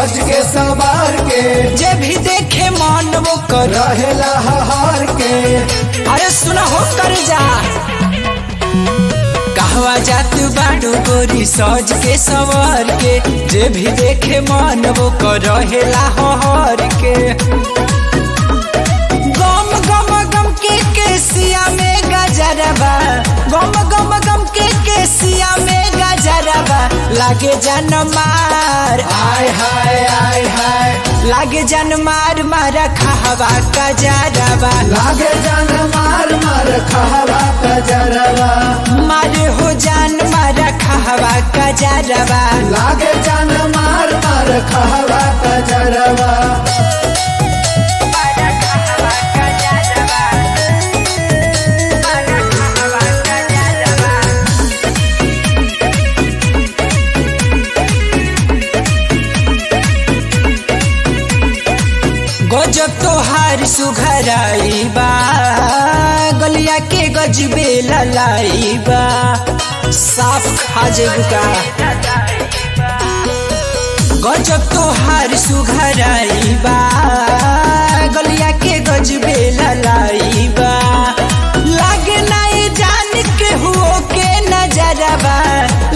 सज के सवार के, जे भी देखे मन वो कर रहेला हार के। अरे सुना हो कर जा कहवा जात बाडू गोरी सज के सवार के, जे भी देखे मन वो कर रहेला हार के। गम गम गम के केसिया में गजरबा, गम गम गम के केसिया में गजरबा, लागे जन मार आय हाय आय हाय, लागे जन मार मारा खावा कजरबा, लागे जान मार मार खावा कजरवा, मारे हो जान मारा खावा कजरबा। लागे जान मार मार खावा कजरवा। गजब तोहार सुघराई बा, गलिया के गजबे ललाई बा, साफ खाजब का। गजब तोहार सुघराई बा, गलिया के गजबे ललाई बा, लागे नाई जान के हुओ के नजरबा,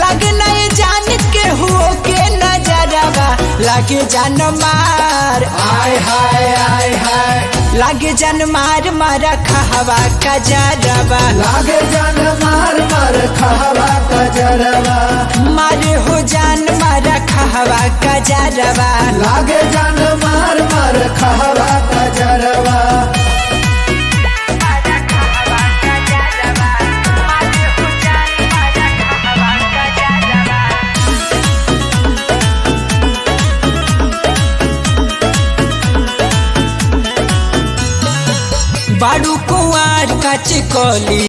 लागे नाई जान के हुओ के नजरबा, लागे जान मार आय हाय आय हाय, लागे जान मार मारा खावा कजरबा, लागे जान मार मार खावा कजरवा, मारे हो जान मारा खावा कजरबा। लागे जान मार मार खावा कजरवा। बाडू कुआर कच कली